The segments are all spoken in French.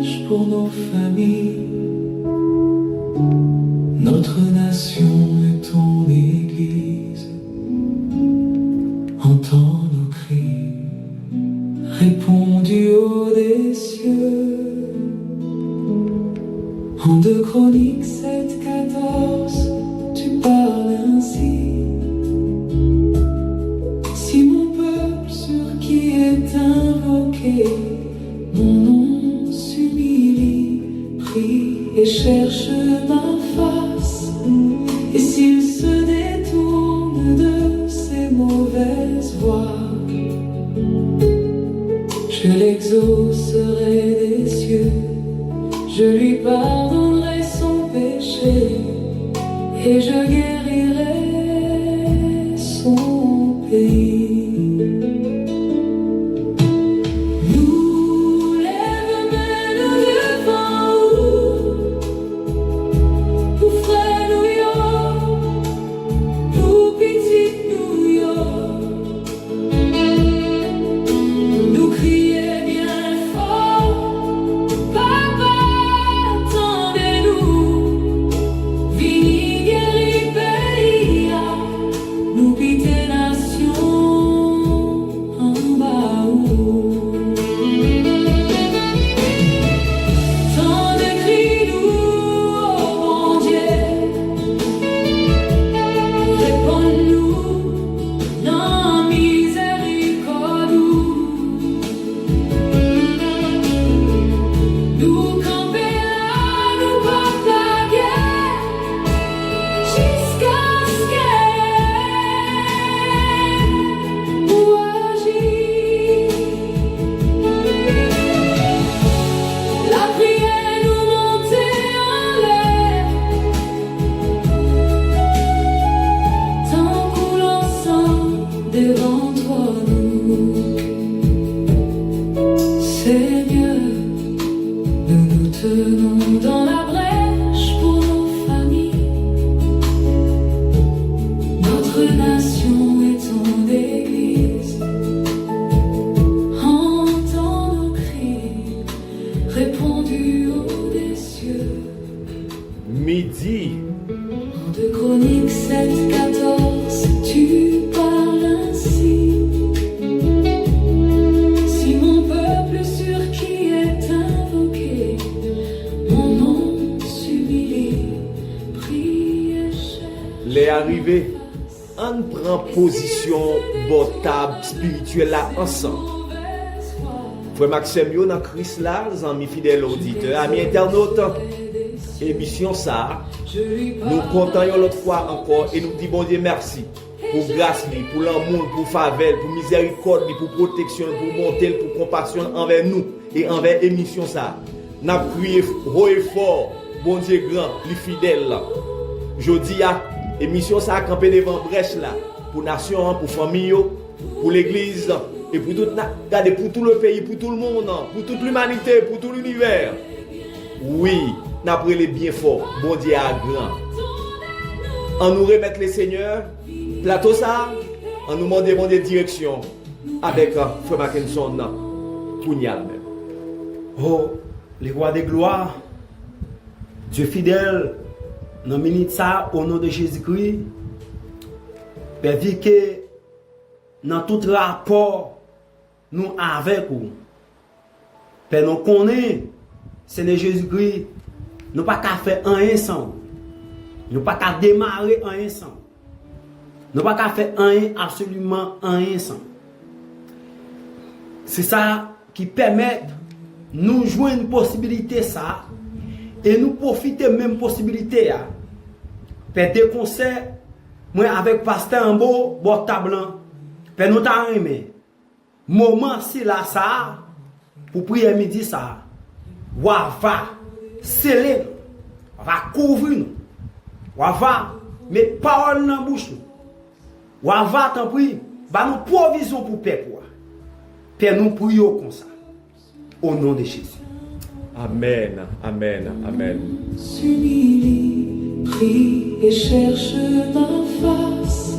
brèche pour nos familles. Notre nation est ton église. Entends nos cris, réponds du haut des cieux. En 2 Chroniques 7:14, tu parles ainsi. Si mon peuple sur qui est invoqué mon nom s'humilie, prie et cherche ma face, et s'il se détourne de ses mauvaises voies, je l'exaucerai des cieux, je lui pardonnerai son péché, et je guérirai son pays. Dans la brèche pour nos familles, notre nation est ton église. Entends nos cris, réponds du haut des cieux. Midi. En 2 Chroniques 7:14, tu parles ainsi. Si mon peuple sur qui est invoqué mon nom s'humilie, prie et cherche. Les arrivés, on prend position table spirituelle là ensemble. Frère Maxime, yo dans Christ là, amis fidèles auditeurs, amis internautes, émission ça, nous comptons l'autre fois encore et nous disons bon Dieu merci pour grâce, pour l'amour, pour faveur, pour miséricorde, pour protection, pour bonté, pour compassion envers nous et envers l'émission ça. Nous avons crié haut et fort, bon Dieu grand, les fidèles là. Jeudi à émission ça a campé devant brèche là pour nation, pour famille, pour l'église et pour tout le pays, pour tout le monde, pour toute l'humanité, pour tout l'univers. Oui, nous avons les bien fort, bon Dieu à grand. On nous remettre les seigneurs, plateau ça, on nous demande des directions avec Frère Mackinson, Kounia même. Oh, les rois des gloires, Dieu fidèle, dans minute ça, au nom de Jésus-Christ, Père, vu que dans tout rapport, nous avec vous, Père, nous connaissons, Seigneur Jésus-Christ, nous pas qu'à faire un sans, nous pas qu'à démarrer un sans, nous pas qu'à faire un absolument un sans. C'est ça qui permet nous jouer une possibilité ça et nous profiter même possibilité là. Père des concerts moi avec pasteur Ambo table Père nous t'a aimé moment si là ça pour prier midi ça va sceller va couvrir nous va mettre parole dans bouche nous va tant pis ba nous provision pour peuple. Père nous prions comme ça au nom de Jésus. Amen, amen, amen. S'humilie, prie et cherche ma face,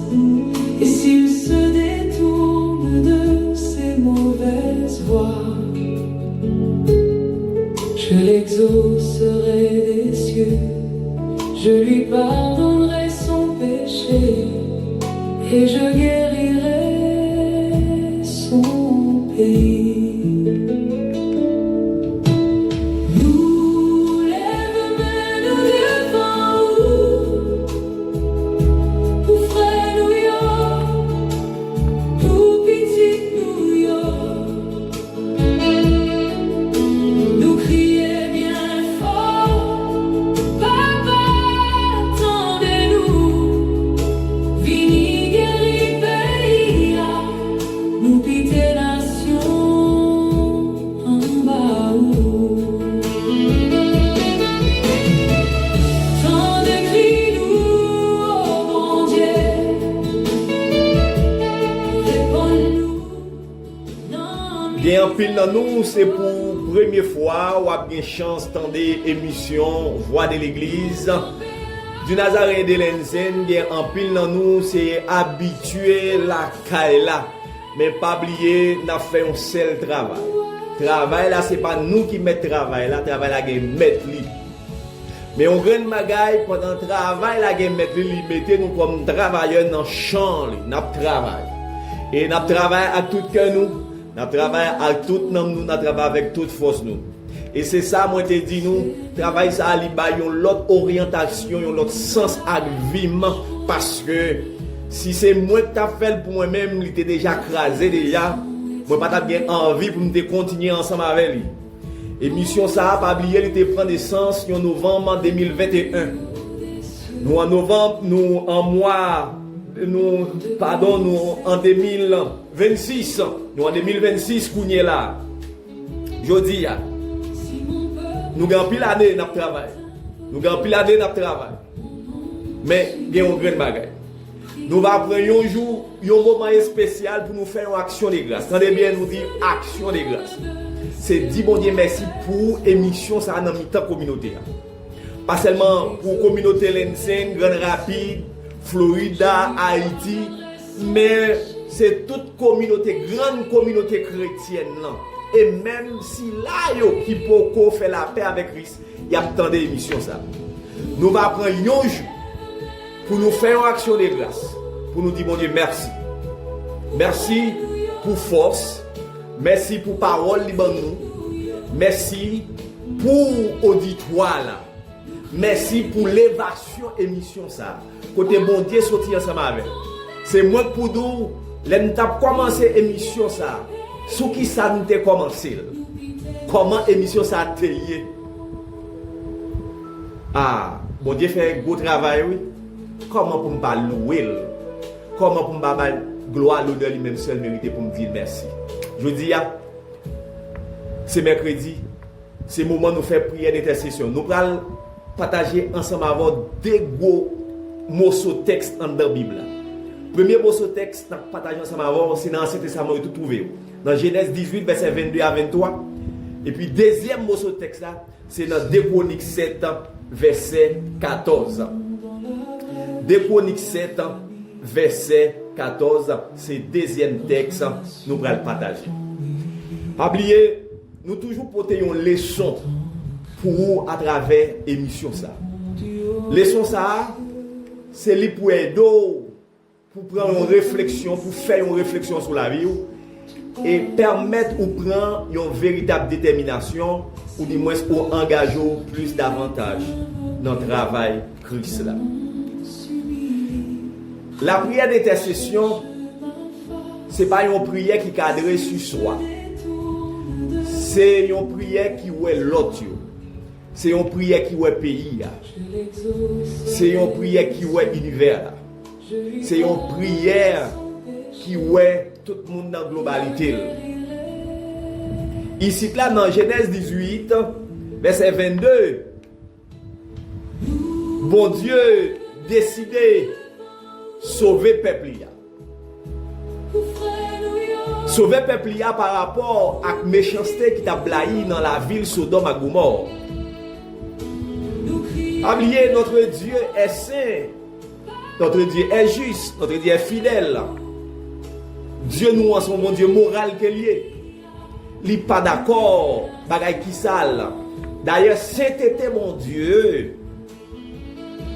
et s'il se détourne de ses mauvaises voies, je l'exaucerai des cieux, je lui pardonnerai son péché et je guérirai son pays. Nous lève-moi nous devant pour frère nous yo, pour petit nous yo. Nous crier bien fort, Papa, attendez-nous, vini guérir pays, nous piter nation en bas. Tant de cris nous, oh bon Dieu, réponds-nous, non. Gen en pile dans nous, c'est pour première fois ou a bien chance tendre émission Voix de l'église du Nazaréen de Lenzen. Gen en pile dans nous, c'est habitué la kaila, mais pas oublier n'a fait un seul travail. Travail là, c'est pas nous qui mettons travail là, travail là gen mettre li. Mais on grand bagaille pendant travail là gen mettre li mettez nous comme travailleurs dans champ li, n'a travail. Et n'a travail à tout cœur nous. Nous travaillons à tout nom, nous travaillons avec toute force nous. Et c'est ça, moi, je te dis, nous, travail ça, il y a l'autre orientation, l'autre sens à vie, parce que si c'est moi qui t'ai fait pour moi-même, il était déjà crasé déjà, moi, pas bien envie pour me continuer ensemble avec lui. Et mission ça, pas oublier, il était prend naissance en novembre 2021. Nous, en novembre, nous, en mois, nous en 2026, nous en 2026 qu'on est là. Je dis, nous avons pile d'années dans le travail. Nous avons pile d'années dans le travail. Mais il y a un grand bagage. Nous allons prendre un jour, un moment spécial pour nous faire une action de grâce. Attendez bien, nous dire action de grâce. C'est dire bon Dieu merci pour l'émission ça dans mi-temps communauté. Pas seulement pour la communauté Lenzen, Grande Rapide, Florida, Haïti, mais c'est toute communauté, grande communauté chrétienne là. Et même si là yo qui peut faire la paix avec Christ, il y a tant d'émissions ça. Nous allons prendre un jour pour nous faire une action de grâce, pour nous dire mon Dieu merci. Merci pour force, merci pour parole libre nous, merci pour auditoire là. Merci pour l'évasion émission ça. Côté bon Dieu sorti ensemble avec. C'est moi pour nous, l'on t'a commencé émission ça. Sous qui ça nous t'a commencé? Comment émission ça a été? Ah, bon Dieu fait un beau travail oui. Comment pour me pas louer? Comment pour me pas gloire l'honneur lui-même seul mérité pour me dire merci. Je dis c'est mercredi, c'est le moment de nous faire prière d'intercession. Nous allons partager ensemble avec deux gros morceaux de texte dans la Bible. Premier morceau de texte, nous partageons ensemble avec, c'est dans l'Ancien Testament, tout trouvé. Dans Genèse 18, verset 22 à 23. Et puis, deuxième morceau de texte, c'est dans 2 Chroniques 7, verset 14. 2 Chroniques 7, verset 14, c'est le deuxième texte, nous allons partager. Pas oublier, nous toujours portons une leçon pour vous à travers l'émission ça. Leçon ça, c'est lui pour aider, pour prendre une réflexion, pour faire une réflexion sur la vie et permettre ou prendre une véritable détermination ou du moins pour engager plus davantage dans le travail Christ là. La prière d'intercession, ce n'est pas une prière qui cadre sur soi. C'est une prière qui est l'autre. C'est une prière qui est pays. C'est une prière qui est l'univers. C'est une prière qui est tout le monde dans la globalité. Ici, là, dans Genèse 18, verset 22, bon Dieu décidé sauver peuple. Sauver peuple par rapport à la méchanceté qui t'a blahi dans la ville Sodome et Gomorrhe. Oubliez, notre Dieu est saint, notre Dieu est juste, notre Dieu est fidèle. Dieu nous en son bon Dieu moral qu'il est. Il n'est pas d'accord, bagaille qui sale, D'ailleurs, sainteté, mon Dieu,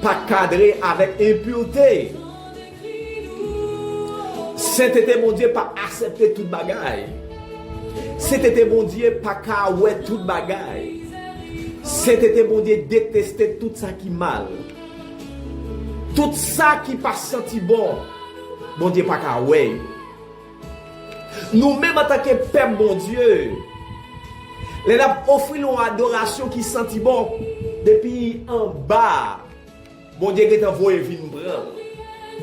pas cadré avec impureté. Sainteté, mon Dieu, pas accepter toute bagaille. Sainteté, mon Dieu, pas kawé toute bagaille. Sainteté, mon Dieu, détester tout ça qui mal. Tout ça qui pas senti bon. Mon Dieu, pas kawé. Nous-mêmes, en tant que peuple, mon Dieu, les offrons une adoration qui senti bon depuis en bas. Bon Dieu, il est envoyé venir prendre.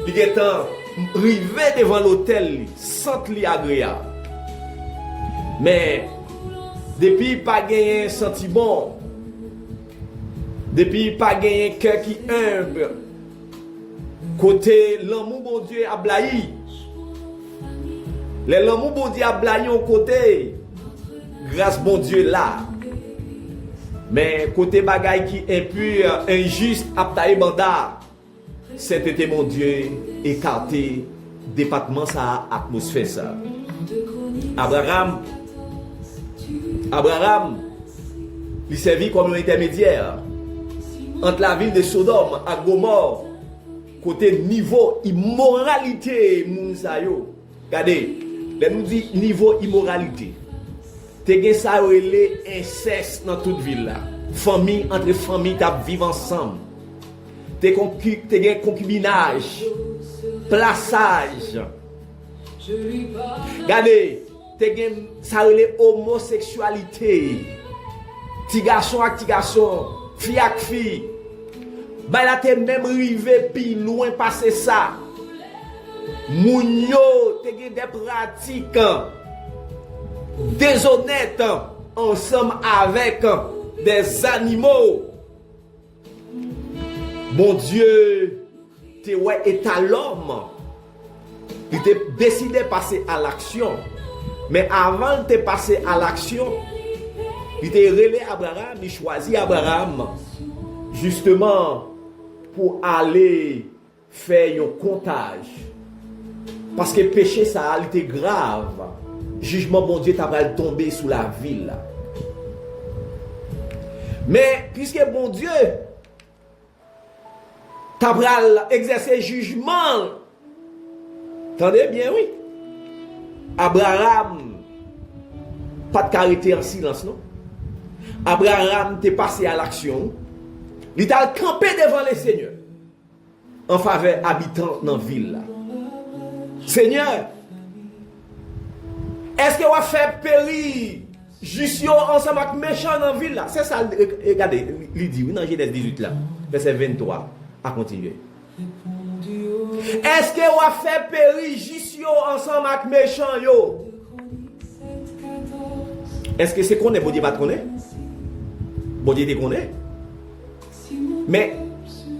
Il est arrivé devant l'hôtel, sans li agréable. Mais, depuis pas gagné un sentiment, depuis pas gagné un cœur qui humble, côté l'amour, bon Dieu, a blahi. L'amour, bon Dieu, a blahi au côté, grâce, bon Dieu, là. Mais, côté bagaille qui impur, injuste, aptaï banda, c'était mon Dieu, écarté, département, ça, atmosphère, ça. Abraham, il servit comme un intermédiaire entre la ville de Sodome et Gomorre, côté niveau immoralité, Mounsayo. Regardez, là nous dit niveau immoralité. Te gen ça relé inceste dans toute ville là. Famille entre famille t'a vivre ensemble. Te gen concubinage, plaçage. Regardez, te gen ça relé homosexualité. Ti garçon ak ti garçon, fille ak fille. Ba la te même rivé pi loin passer ça. Moun yo te gen des pratiques déshonnêtes ensemble avec des animaux. Mon Dieu, te ouais est à l'homme. Il t'a décidé de passer à l'action. Mais avant de passer à l'action, il t'a relé Abraham, il choisit Abraham justement pour aller faire un comptage. Parce que péché ça a été grave. Jugement bon Dieu t'a tomber sous la ville. Mais puisque bon Dieu t'a exercer jugement, attendez bien oui. Abraham pas de caractère en silence non. Abraham t'est passé à l'action. Il t'a campé devant le Seigneur en faveur habitants dans la ville là. Seigneur, est-ce que vous avez fait périr juste ensemble avec méchants dans la ville là? C'est ça, regardez, il dit, oui, dans Genèse 18 là, verset 23, à continuer. Est-ce que vous avez fait périr juste ensemble avec méchants yo? Est-ce que c'est qu'on est, bon Dieu va te connaître? Bon Dieu te connaît? Mais,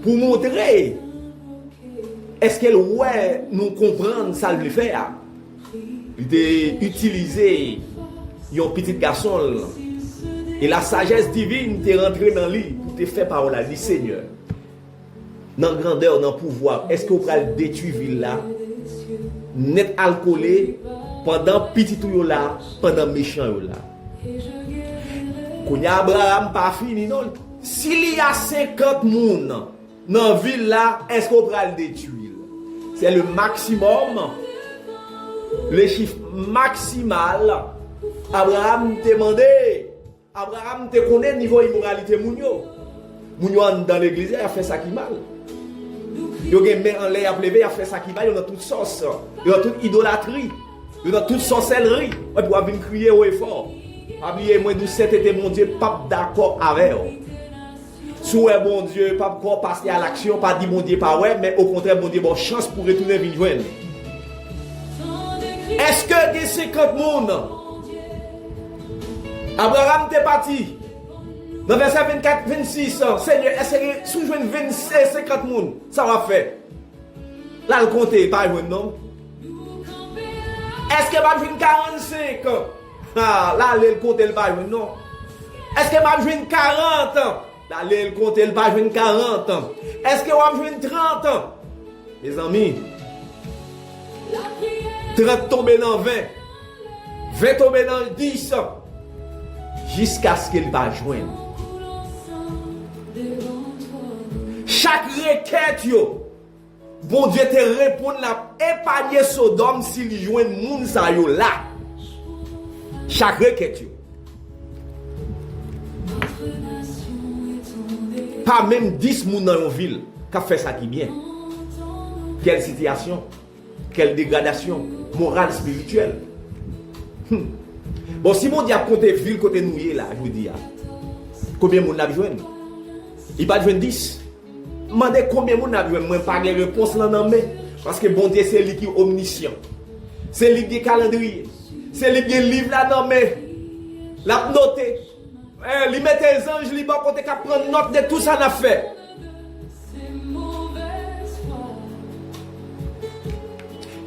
pour montrer, est-ce qu'elle ouais nous comprendre ça le faire? Il a utilisé un petit garçon et la sagesse divine t'est rentrée dans lui pour te faire parole à lui, Seigneur. Dans grandeur, dans pouvoir, est-ce que vous pouvez détruire ville là? Net alcoolé pendant petit tout là, pendant méchant là. Quand Abraham pas fini non. S'il y a 50 moun dans la ville là, est-ce qu'on peut le détruire? C'est le maximum, le chiffre maximal. Abraham te demandé, Abraham te connaît niveau immoralité mounio. Mounio dans l'église, il a fait ça qui mal. Il a mis en l'air, il a fait ça qui mal, il a toute sauce, il a toute idolâtrie, il a toute sorcellerie. Il doit venir crier haut et fort. Habillez moi d'où c'était mon Dieu, pas d'accord avec vous. Souhait bon Dieu, pas encore passer à l'action, pas dire bon Dieu pas ouais, mais au contraire bon Dieu bonne chance pour retourner venir joindre. Est-ce que des 50 monde Abraham t'est parti dans verset 24 26 Seigneur, est-ce que sous joindre 50 monde ça va faire? Là le compter pas joindre non. Est-ce que va joindre 45 ah là le compter pas joindre non. Est-ce que va joindre 40 là, le compte, il va jouer 40 ans. Est-ce que vous avez joué 30 ans? Mes amis, 30 tombé dans 20, 20 tombé dans 10 ans, jusqu'à ce qu'il va joindre chaque requête yo, bon Dieu te répond la épargner Sodome s'il joue moun sa yo là. Chaque requête yo. Pas même 10 moun dans une ville qui fait ça qui bien. Quelle situation, quelle dégradation morale, spirituelle. Bon, si mon Dieu a compté ville côté nous là, je vous dis, combien de monde a besoin? Il va besoin 10. Demandez combien de monde a besoin, moi pas de réponse là non mais parce que bon Dieu c'est lui qui est omniscient. C'est lui qui est calendrier. C'est lui qui est livre là non mais l'a noté. Il met les anges, il va côté qu'à prendre note de tout ça n'a fait.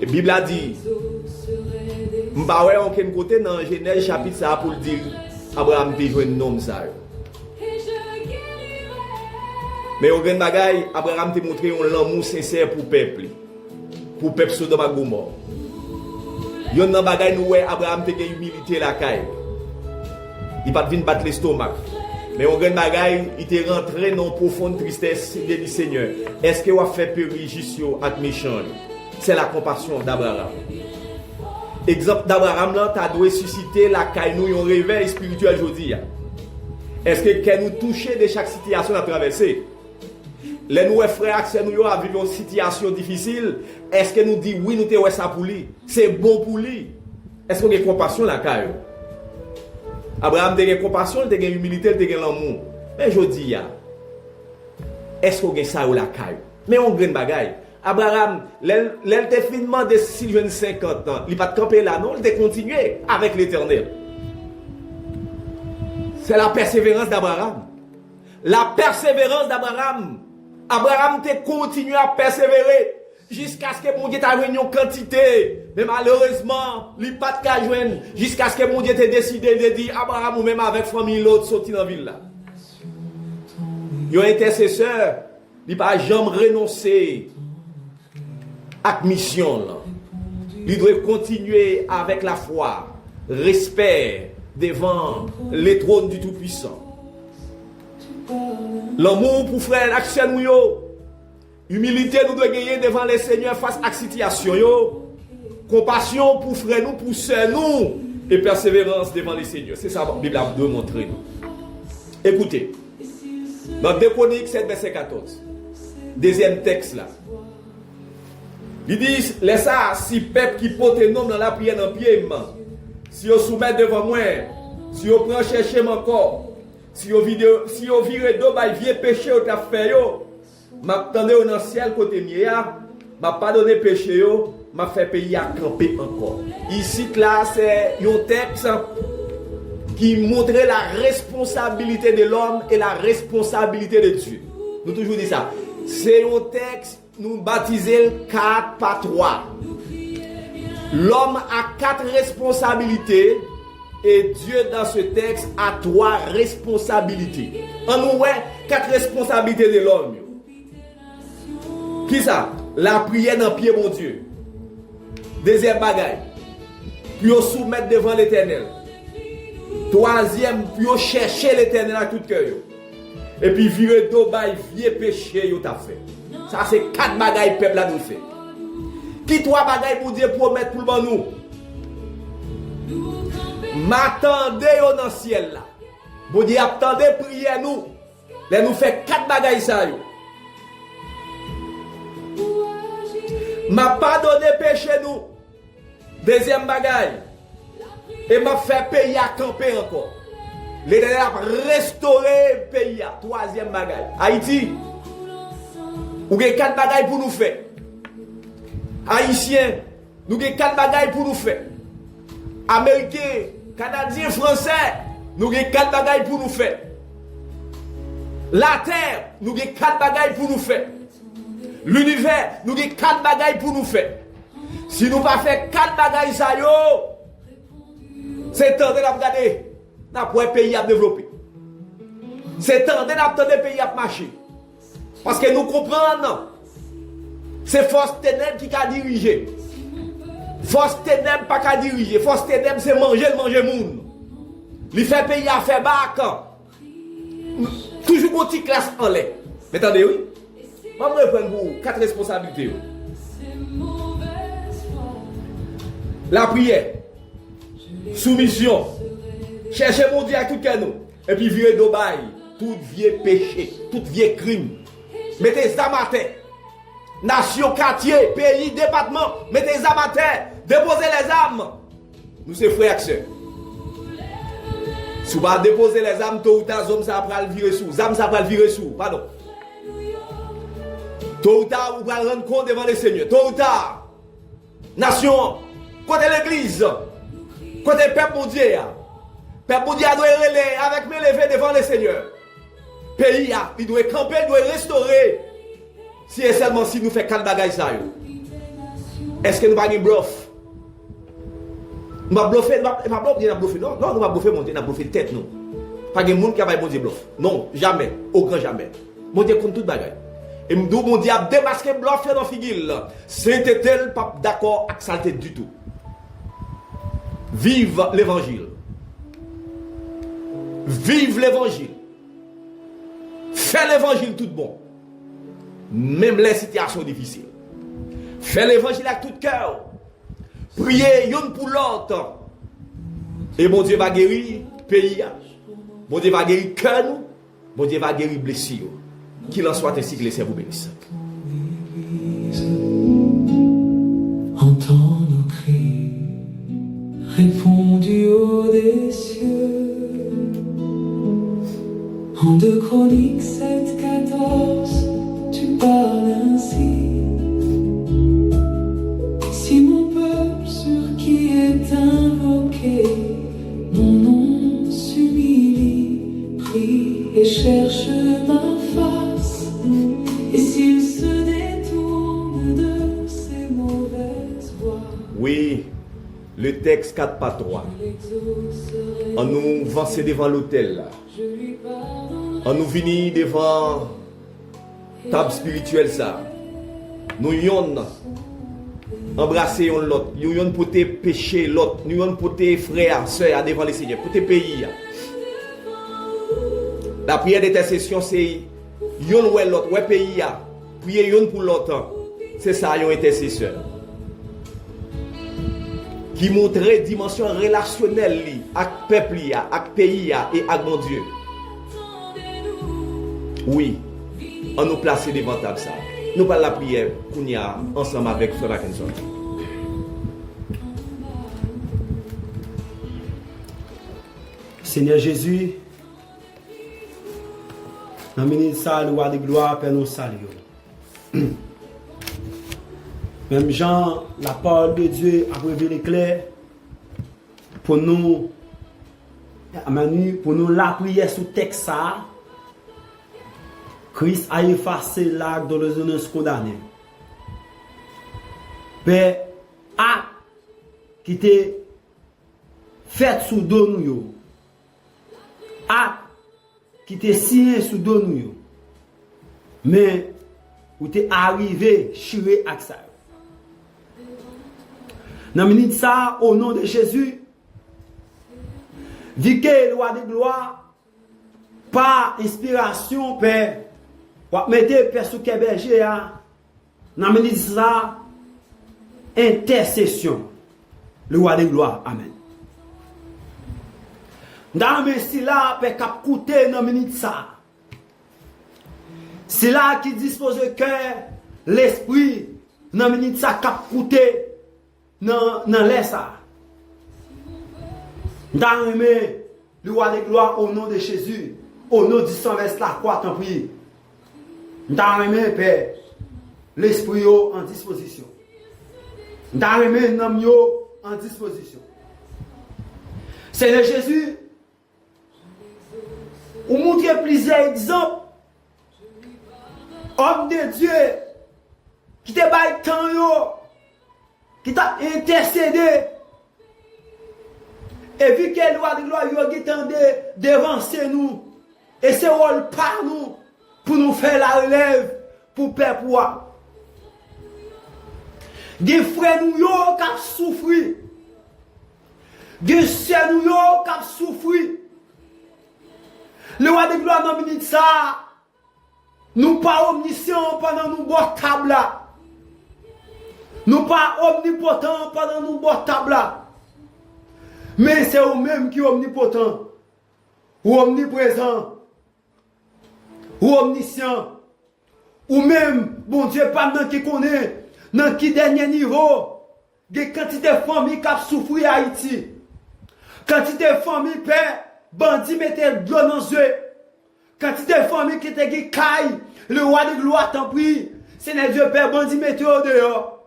Et la Bible a dit, m'pa ouais aucun côté dans Genèse chapitre ça pour dire Abraham te joué un nom ça. Mais au grand bagaille, Abraham te montré un l'amour sincère pour peuple Sodome et Gomorrhe. Yon nan bagaille nous ouais Abraham te gen humilité la caille. Il pas venir battre l'estomac. Mais au grand bagaille, il te rentré dans une profonde tristesse de dit Seigneur. Est-ce que vous fait périr juste avec méchant? C'est la compassion d'Abraham. Exemple d'Abraham là, t'as dû susciter la caille nous un réveil spirituel aujourd'hui. Est-ce que nous toucher de chaque situation à traverser? Les nous frères accès nous à vivre une situation difficile, est-ce que nous dit oui nous te ouais ça pour lui? C'est bon pour lui. Est-ce qu'on a compassion la caille? Abraham a compassion, il a humilité, il a l'amour. Mais je dis est-ce qu'on a ça ou la caille? Mais on gagne bagaille. Abraham, l'elle te finement de 50 ans, il n'a pas campé là, non, il a continué avec l'Éternel. C'est la persévérance d'Abraham. La persévérance d'Abraham. Abraham te continué à persévérer jusqu'à ce que mon Dieu t'a une quantité. Mais malheureusement, il n'a pas de cas joindre jusqu'à ce que mon Dieu t'ait décidé de dire Abraham ou même avec famille l'autre sorti dans la ville là. Il y a un intercesseur, il n'a pas jamais renoncé à la mission là. Il doit continuer avec la foi, respect devant les trônes du Tout-Puissant. L'amour pour frère l'action nous yo. Humilité nous doit gagner devant les seigneurs face à la situation yo. Compassion pour frère nous, pour sœur nous et persévérance devant les seigneurs. C'est ça que la Bible doit montrer nous. Écoutez. Dans 2 Chroniques 7 verset 14. Deuxième texte là. Il dit laisse ça si peuple qui porte nom dans la prière dans pied si on soumet devant moi, si on prend chercher mon corps, si on vire d'eau ba vieux péché au t'a fait yo, m'attendez dans le ciel côté mia, m'a pardonné péché yo, m'a fait payer à camper encore. Ici là c'est un texte qui montrait la responsabilité de l'homme et la responsabilité de Dieu. Nous toujours dit ça. C'est un texte nous baptisé 4 par 3. L'homme a 4 responsabilités et Dieu dans ce texte a 3 responsabilités. En nous ouais 4 responsabilités de l'homme. Qui ça? La prière dans pied mon Dieu. Deuxième bagaille. Puis on soumettre devant l'Éternel. Troisième, puis on chercher l'Éternel à tout cœur. Et puis virer d'eau bail vieux péché yo t'a fait. Ça c'est 4 bagailles peuple là nous fait. Qui 3 bagailles pour Dieu promettre pour le nous? M'attendez yo dans le ciel là. Bon Dieu attendez prière nous. Là nous fait 4 bagailles ça yo. M'a pardonné péché nous. Deuxième bagaille. Et m'a fait payer à camper encore. L'Éternel a restauré le pays. Troisième bagaille. Haïti. Nous avons 4 bagailles pour nous faire. Haïtiens, nous avons 4 bagailles pour nous faire. Américains, Canadiens, Français, nous avons 4 bagailles pour nous faire. La terre, nous avons 4 bagailles pour nous faire. L'univers, nous avons 4 bagailles pour nous faire. Si nous ne faisons pas 4 bagailles, ça c'est temps de regarder. N'a pas un pays à développer. C'est temps d'attendre le pays à marcher. Parce que nous comprenons, c'est force ténèbres qui a dirigé. Force ténèbres pas qu'à diriger. Force ténèbres c'est manger monde. Il fait pays à faire bac. Toujours une petite classe en l'air. Mais attendez, oui. Je vais prendre pour 4 responsabilités. La prière, soumission, chercher mon Dieu à tout cœur, et puis vieux d'obaï, tout vieux péché, tout vieux crime. Mettez ça à terre. Nation, quartier, pays, département, mettez ça à terre. Déposez les âmes. Nous sommes frères et sœurs. Si vous ne déposez les âmes, tôt ou tard, ça va le virer sous. Âmes, ça va le virer sous. Pardon. Tôt ou tard, vous allez rendre compte devant le Seigneur. Tôt ou tard, nation, côté l'église, côté peuple mon Dieu. Peuple mon Dieu doit relayer avec mes levées devant le Seigneur. Pays, il doit camper, il doit restaurer. Si et seulement si nous faisons 4 bagages ça. Est-ce que nous ne pouvons pas bluff? Nous ne pouvons pas bluffer. Non, nous ne pouvons pas bluffer, mon Dieu, nous avons bluffé tête. Non. Pas de monde qui va mon Dieu bluff. Non, jamais. Au grand jamais. Mon Dieu compte tout bagaille. Et nous mon Dieu a démasqué bluff dans la figure. C'était pas d'accord avec ça du tout. Vive l'évangile. Vive l'évangile. Fais l'évangile tout bon. Même les situations difficiles. Fais l'évangile avec tout cœur. Priez l'un pour l'autre. Et mon Dieu va guérir le pays. Mon Dieu va guérir le cœur. Mon Dieu va guérir les blessures. Qu'il en soit ainsi que les cieux vous bénissent. Entends nos cris, réponds du haut des cieux. En 2 Chroniques 7:14, tu parles ainsi. Si mon peuple sur qui est invoqué, mon nom s'humilie, prie et cherche ma face, et s'il se détourne de ses mauvaises voies. Oui, le texte 4 pas 3. On nous vancer devant l'autel. On nous venir devant table spirituelle ça. Nous yon embrasser l'autre, nous yon pour te pécher l'autre, nous yon pour te frères, sœurs devant le Seigneur, pour te pays. La prière d'intercession c'est yon ouais l'autre, ouais pays a. Prier yon pour l'autre. C'est ça yon intercesseur. Qui montre dimension relationnelle avec peuple, avec pays et avec mon Dieu. Oui, on nous place devant table ça. Nous parlons la prière qu'on y a ensemble avec Frère Mackinson. Seigneur Jésus, dans le ministère de la gloire, Père, nous saluons. Même Jean, la parole de Dieu a révélé clair pour nous la prière sous texte ça. Christ a effacé l'acte de l'ordonnance condamnée. Père, acte qui était fait sous dos nous, acte qui était signé sous dos nous, mais où t'es arrivé chiré avec ça. Dans la minute ça, au nom de Jésus, vique loi de gloire, par inspiration, Père, pour mettre Père sous berger, dans la minute ça, intercession, loi de gloire, amen. Dans le si là, Père, qui a coûté dans la minute ça, c'est là qui dispose le cœur, l'esprit, dans la minute ça, qui a coûté dans l'air ça. Dans le roi de gloire au nom de Jésus, au nom du sang vers la croix, tant pis. Dans le Père, l'esprit en disposition. Dans le nom en disposition. Seigneur Jésus, vous montrez plusieurs exemples. Homme de Dieu, qui te baille tant qui t'a intercédé. Et vu que loi de gloire, il a devancer nous. Et c'est rôle par nous pour nous faire la relève pour père pour. Des frères nous qui ont souffert. Des sœurs nous qui ont souffert. Le roi de gloire dans minute ça. Nous pas omniscients pendant nous boire table là. Nous pas omnipotents pendant nous boire table là. Mais c'est vous-même qui est omnipotent, ou omniprésent, ou omniscient, ou même, bon Dieu, pas dans qui connaît, dans qui dernier niveau, des quantités de familles qui ont souffert à Haïti. Quantité de familles, père, bandits mettaient de l'eau dans les yeux. Quantité de familles qui étaient caille, le roi de gloire t'en prie, Seigneur Dieu, père, bandits mettaient au dehors.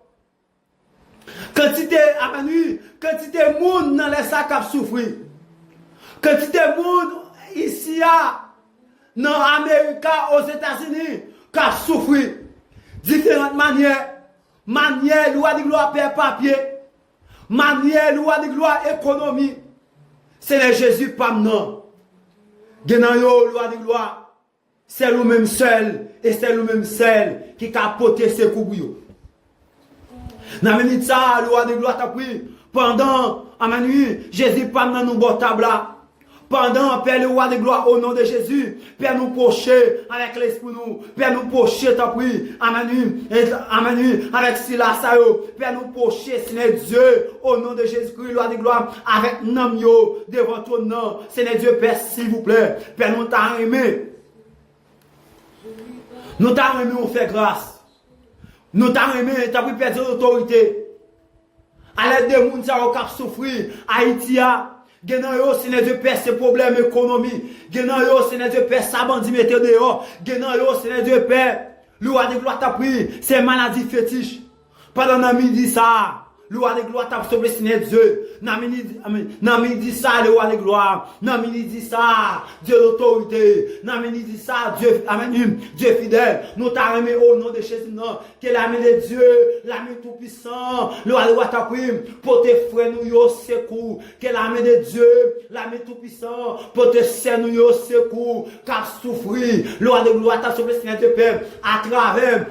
Quantité de monde dans les sacs qui ont souffert. Quantité de monde ici, dans l'Amérique, aux États-Unis, qui ont souffert. Différentes manières. Manière, loi de gloire, père papier. Manière, loi de gloire, économie. C'est le Jésus, pas non. Genayo, loi de gloire. C'est lui-même seul. Et c'est lui-même seul qui a porté ses coups. Dans la minute ça, loi de gloire t'a pris. Pendant, à ma nuit, Jésus pas dans nos bon table là. Pendant, Père le roi de gloire, au nom de Jésus, Père nous pocher avec l'esprit nous, Père nous pocher ta pris, Amen, avec Silas, Père nous pocher, Seigneur Dieu, au nom de Jésus-Christ, roi de gloire, avec nom yo, devant ton nom, Seigneur Dieu, Père, s'il vous plaît, Père nous t'a aimé, on fait grâce, nous t'a aimé, t'as pris perdre l'autorité, à l'aide des gens qui ont souffert, Haïti a, Genayo, Seigneur Dieu, père, ses problèmes économiques. Genayo, Seigneur Dieu, père, sa bandit mette dehors. Genayo, Seigneur Dieu, père, le roi de gloire t'a pris, c'est maladie fétiche. Pendant la midi ça, le roi de gloire t'a sauvé, Seigneur Dieu. Dans midi ça, le roi de gloire. Dans midi ça, Dieu l'autorité. Dans midi ça, Dieu, amen, Dieu fidèle. Nous t'a aimé au nom de Jésus, non. Que l'ami de Dieu, l'ami tout-puissant, le roi de gloire t'a pris, pour te frères nous yo secours. Que l'ami de Dieu, l'ami tout-puissant, pour te serre nous yo secours, car souffrir. Le roi de gloire t'a sauvé, Seigneur Dieu, Père, à travers,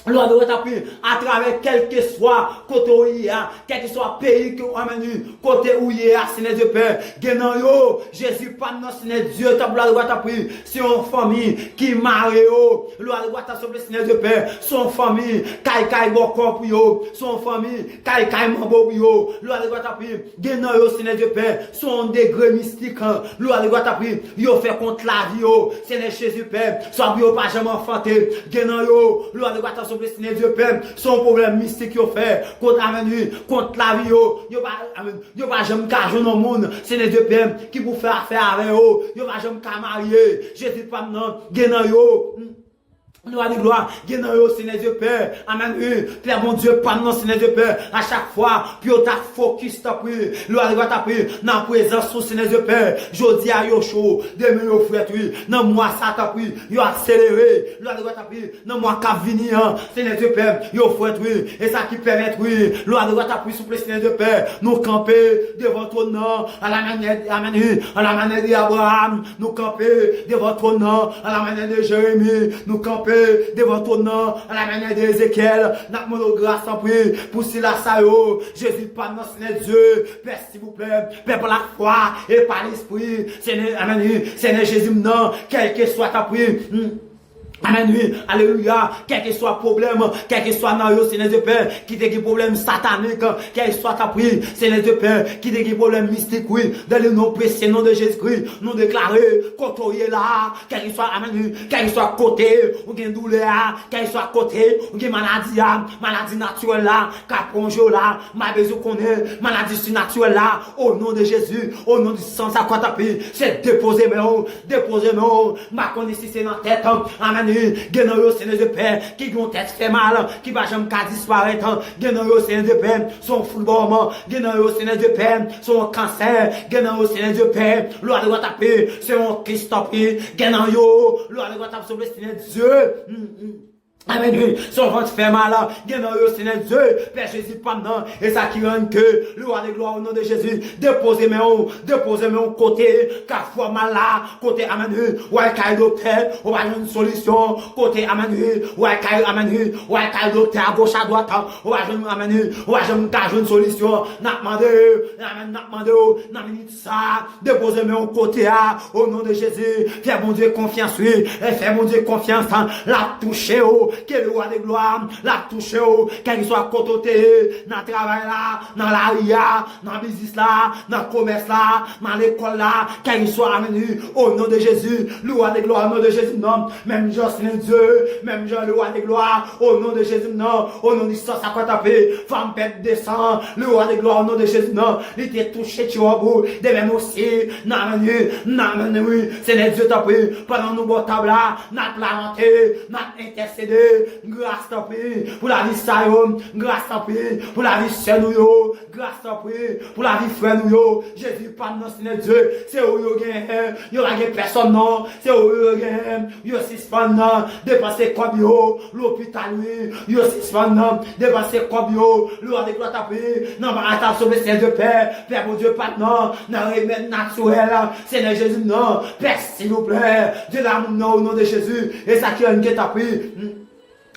Loi de t'appuyer à travers quel que soit côté où il y a, quel que soit pays que amène, côté où il y a, Seigneur Dieu Père, Genan yo, Jésus pas non, Seigneur Dieu, ta loi de t'appuyer, c'est une famille qui marie yo, loi de t'appuyer, Seigneur Dieu Père, son famille, kai boko pour yo, son famille, kai mambo pour yo, loi de t'appuyer, Genan yo, Seigneur Dieu Père, son degré mystique, loi de t'appuyer, yo fait contre la vie yo, Seigneur Jésus Père, soit yo pas jamais enfanté, Genan yo, loi de Seigneur Dieu Père, son problème mystique yo fait contre la vie yo pas jamais cacher dans le monde, Seigneur Dieu Père, qui pour faire affaire avec yo pas jamais marier, Jésus pas non, genan yo Loi de gloire, Genayo, Seigneur Dieu Père, amen, Père mon Dieu, pas non, Seigneur Dieu Père, à chaque fois, puis on t'a focus, t'as pris, loi de gloire, t'as pris, dans la présence, Seigneur Dieu Père, jodi à yo chaud, demain yo frère, dans moi ça t'as pris, yo accéléré, loi de gloire, t'as pris, dans moi cap venir, Seigneur Dieu Père, yo frère, et ça qui permet, loi de gloire, t'as pris, souple, Seigneur Dieu Père, nous camper devant ton nom, à la manière d'Abraham, nous camper devant ton nom, à la manière de Jérémie, nous camper devant ton nom, à la manière d'Ézéchiel, n'a mon grâce en prie, pour Silas Sayo, Jésus pas dans Seigneur Dieu, Père s'il vous plaît, Père par la foi et par l'esprit, Seigneur, amen, Seigneur Jésus, non, quel que soit ta prière, amen, alléluia, quel que soit problème, quel que soit dans Seigneur Dieu Père, qui te dit problème satanique, quel que soit ta prière, Seigneur Dieu Père, qui te dit problème mystique, oui, dans le nom précieux, nom de Jésus-Christ, nous déclarer, côté là, quel que soit, amen, quel que soit côté, ou bien douleur, quel que soit côté, ou bien maladie naturelle là, caponjo là, ma besoin qu'on est, maladie surnaturelle là, au nom de Jésus, au nom du sang, ça quoi taper, c'est déposer ma connaissance c'est dans la tête, amen. Genayo, Seigneur de Père, qui ont tête fait mal, qui va jamais disparaître. Genayo, Seigneur de Père, son football, Genayo, Seigneur de Père, son cancer, Genayo, Seigneur de Père, loi de votre paix, c'est mon Christophe, Genayo, loi de votre absolu, Seigneur Dieu. Amen, oui, son ventre fait mal, gen nan yo Seigneur Dieu, Père Jésus pendant, et ça qui rend que, gloire et gloire au nom de Jésus, déposez mes côté, car fois mal là, côté amen, ouais, kay docteur, on va une solution, côté amen, ouais, kay amen, ouais, kay docteur à gauche à droite, on va amen, ouais, j'aime une solution, n'a demandé, n'a minute ça, déposez mes côté, au nom de Jésus, fais mon Dieu confiance, oui, et fais mon Dieu confiance, la toucher, que le roi de gloire la touche qu'il soit côté dans le travail là, dans la ria, dans le business là, dans le commerce là, dans l'école là, qu'il soit amené au nom de Jésus, le roi de gloire au nom de Jésus, non, même Jean Seigneur Dieu, même Jean le roi de gloire au nom de Jésus, non, au nom de ça, ça quoi taper, femme pète descend, le roi de gloire au nom de Jésus, non, il était touché, tu vois, bout, de même aussi, non, oui, Seigneur Dieu t'a pris, pendant nous bon table là, notre lamenté, notre intercédé, grâce à Dieu pour la vie ça grâce à Dieu pour la vie sœur nous grâce à Dieu pour la vie frère nous Jésus pas non Seigneur Dieu c'est où yo gagne yo la personne non c'est où yo gagne yo suspend non dépenser comme yo l'hôpital yo suspend non dépenser comme yo le avec gloire taper non pas attendre sauver Seigneur de Père mon Dieu pas non remède naturel Seigneur Jésus non Père s'il vous plaît Dieu l'amour non au nom de Jésus et ça qui a une tapé.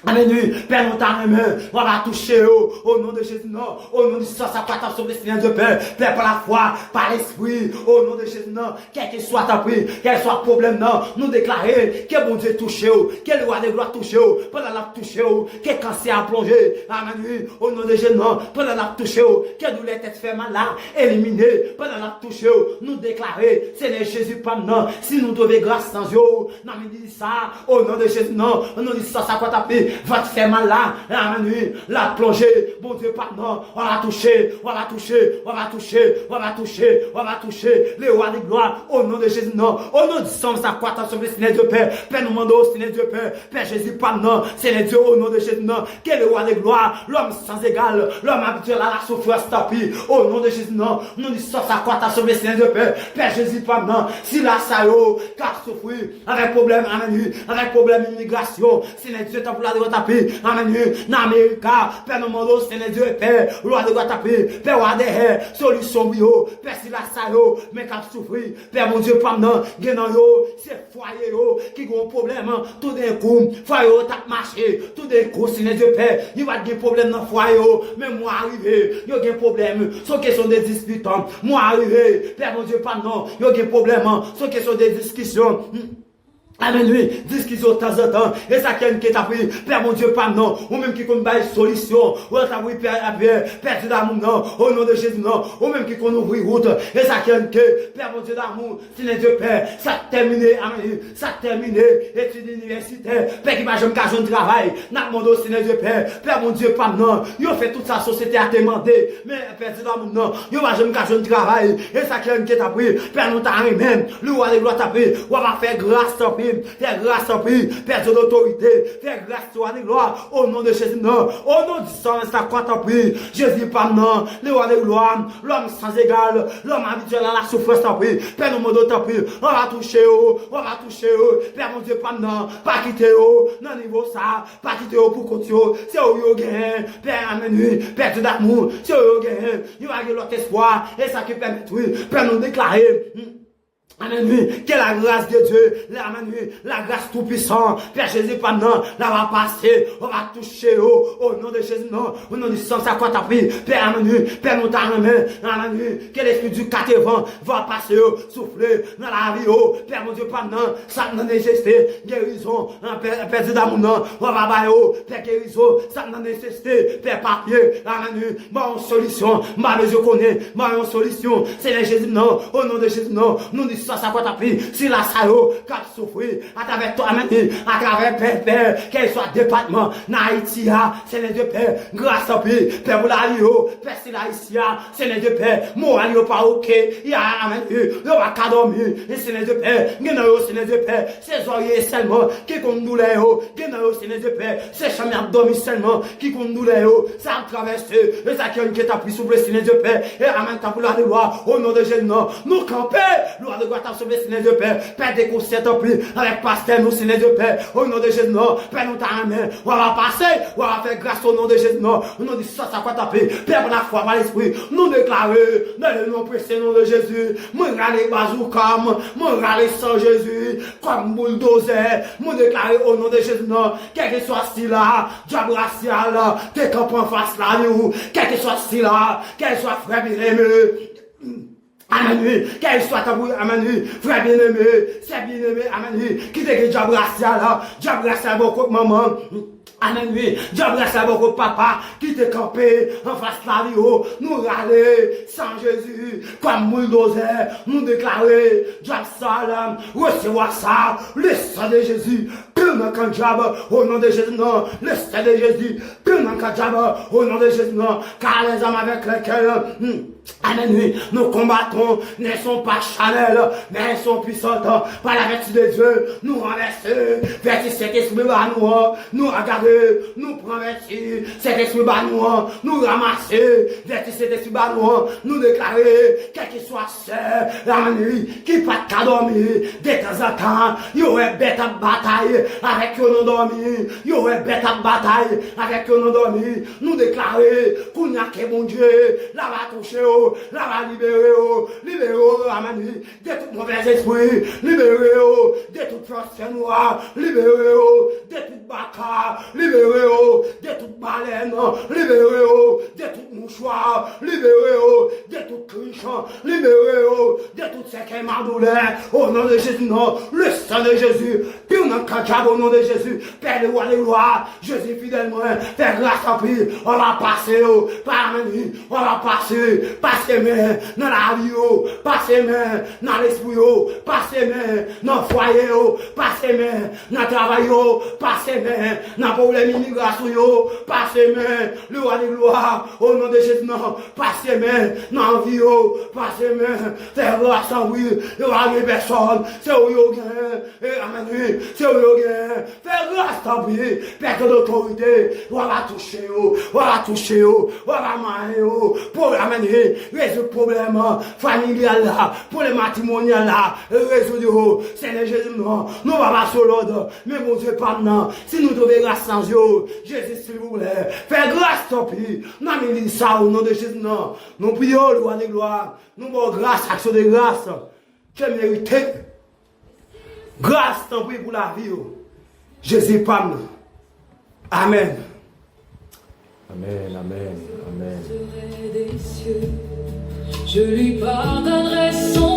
Amen, Père, nous t'aimons, on va toucher au nom de Jésus, non, au nom de ça, ça va t'en sauver, Seigneur de Père, Père, par la foi, par l'esprit, au nom de Jésus, non, quel que soit ta prière, quel soit le problème, non, nous déclarer que bon Dieu touche, quel roi de gloire touche, pendant la touche, quel cancer a plongé, amen, au nom de Jésus, non, pendant la touche, quel douleur tête fait mal là, éliminé, pendant la touche, nous déclarer, Seigneur Jésus, pas non, si nous devons grâce sans eux, non, mais dis ça, au nom de Jésus, non, nous dit ça, ça va taper, va te faire mal là, la plongée, bon Dieu, pardon, on va toucher, le roi de gloire, au nom de Jésus, non, au nom du sang, ça croit sur le Seigneur Dieu Père, Père nous demandons, Seigneur Dieu Père Jésus, pardon, Seigneur Dieu, au nom de Jésus, non, quel est le roi de gloire, l'homme sans égal, l'homme habituel à la souffrance tapis, au nom de Jésus, non, nous disons ça croit sur le Seigneur Dieu Père Jésus, pardon, si la saillot, car souffrir, avec problème, avec problème immigration, Seigneur Dieu, t'as pour la taper, amen, dans l'Amérique, Père nous demandons, Seigneur Dieu, Père, roi de gloire taper, Père roi des solution bio, Père si la saillot, mais qu'à souffrir, Père mon Dieu, pardon, genan yo, c'est foyer yo, qui ont problème, tout d'un coup, foyer yo, t'a marché, tout d'un coup, Seigneur Dieu, Père, il va avoir problème dans foyer yo, mais moi arrivé, il y a un problème, sans question de disputants, moi arrivé, Père mon Dieu, pardon, il y a un problème, sans question de discussion. Amen, oui, discussion de temps en temps, et ça qui est appris, Père mon Dieu, pardon, ou même qui connaît une solution, ou ça oui, Père Dieu d'amour, non, au nom de Jésus, non, ou même qui connaît ouvrir route, et ça qui est, Père mon Dieu d'amour, Seigneur Dieu, Père, ça terminé, amen, ça terminé, études universitaires, Père qui va jamais qu'à un travail, n'a demandé au Seigneur Dieu, Père mon Dieu, pardon, il fait toute sa société à demander, mais Père Dieu d'amour, non, il va jamais qu'à un travail, et ça qui est appris, Père nous t'a même, le roi de gloire t'a pris, on va faire grâce à faire grâce à lui, faire de l'autorité, faire grâce à la gloire, au nom de Jésus, non, au nom du sang, ça compte à lui, Jésus, pardon, le roi de gloire, l'homme sans égal, l'homme habituel à la souffrance, à lui, Père, nous m'en à lui, on va toucher, Père, mon Dieu, pardon, pas quitter, non, niveau ça, pas quitter, pour continuer, c'est où il y a Père, amen, Père, Dieu d'amour, c'est où il y a il va y avoir l'autre espoir, et ça qui permet, oui, Père, nous déclarer, amen, que la grâce de Dieu, la grâce tout puissant, Père Jésus, pendant, la va passer, on va toucher, au nom de Jésus, non, au nom du sang, ça quoi t'as pris, Père, amen, Père, nous t'amen, amen, que l'esprit du 80 va passer, souffler dans la vie, Père, mon Dieu, pendant, ça n'a nécessité, guérison, Père Dieu d'amour, non, on va bailler, Père, guérison, ça n'a nécessité, Père, papier, amen, bon, solution, ma je connais, bon, solution, c'est Jésus, non, au nom de Jésus, non, nous disons, ça quoi t'as pris, si la saillot, qu'a souffrir, à travers toi, à travers Père, qu'elle soit département, Haïti, c'est les deux Père, grâce à Père, Père, pour la Lio, Père, c'est l'Haïti, c'est les deux Père, moi, Lio, pas ok, il y a, amen, il va qu'à dormir, et c'est les deux Père, c'est les deux Père, c'est oreilles seulement, qui compte douleur, c'est les deux Père, c'est jamais abdomen seulement, qui compte douleur, ça a traversé, et ça qui est appris sur le c'est les deux Père, et amen, ta pour la loi, au nom de Jésus, non, nous camper, loi de gloire, t'as sauvé, Seigneur de paix. Père des conseils, tant pis, avec pasteur, nous, Seigneur de paix. Au nom de Jésus, non. Père, nous t'en main. On va passer, on va faire grâce au nom de Jésus, non. Au nom de ça, ça va taper. Père, pour la foi, par l'esprit, nous déclarer, dans le nom précieux nom de Jésus. Moi, râler bazoukam, moi, râler sans Jésus, comme bulldozer. Moi, déclarer au nom de Jésus, non. Quel que soit si là, diable racial, t'es campé en face là, nous. Quel que soit si là, quel soit frère bien-aimé. Amen, qu'elle soit ta bouille, amen, frère bien-aimé, c'est bien-aimé, amen, qui te que diable racial, beaucoup maman. Amen, oui, diable racial, beaucoup papa, qui te campé en face la vie, nous râler sans Jésus, comme bulldozer, nous déclarer, diable salam, recevoir ça, le sang de Jésus, purement quand diable, au nom de Jésus, non, le sang de Jésus, purement quand diable, au nom de Jésus, non, car les hommes avec lesquels, amen, oui, nous combattons ne sont pas charnels, mais elles sont puissantes par la vertu de Dieu. Nous renverser, vertu cet esprit bas nous regarder, nous prendre vertu cet esprit bas nous ramasser, vertu cet esprit bas nous déclarer, quel que soit seul, la nuit, qui pas qu'à dormir, de temps en temps, il y aurait bête à bataille avec eux non dormi, il y aurait bête à bataille avec eux non dormi, nous déclarer, qu'on n'y a que bon Dieu, là va toucher, là va libérer, amen, de tout mauvais esprit, libérez, de toute force noire, libérez, de toute bâtard, libérez, de toute baleine, libérez, de toute mouchoir, libérez, de toute cruche, libérez, de toute séquelle douleur, au nom de Jésus, non, le sang de Jésus, puis on a au nom de Jésus, Père de roi de gloire, Jésus fidèlement, faire grâce à lui, on va passer, par on va passer, mais dans la vie, passer main dans l'esprit, passer main dans le foyer, passer main dans le travail, passer main dans le problème d'immigration, passer main le roi de gloire, au nom de Jésus, non, passer main dans la vie, passer main, faire grâce à lui, il n'y aura rien personne, c'est où il y a amen, c'est où il y a faire grâce à lui, perdre d'autorité, on va toucher, on va manger, pour amener, résoudre le problème familial là, pour les matrimonial là, résoudre, Seigneur Jésus, non, nous va pas sur l'ordre, mais mon Dieu, pas maintenant, si nous devons grâce sans Dieu, Jésus, s'il vous plaît, fais grâce, tant pis, non, mais dit ça au nom de Jésus, non, nous prions, le roi de gloire, nous avons grâce, action de grâce, tu mérites, grâce, tant pis pour la vie, Jésus, pas maintenant, amen. Amen, amen, amen. Je lui pardonnerai son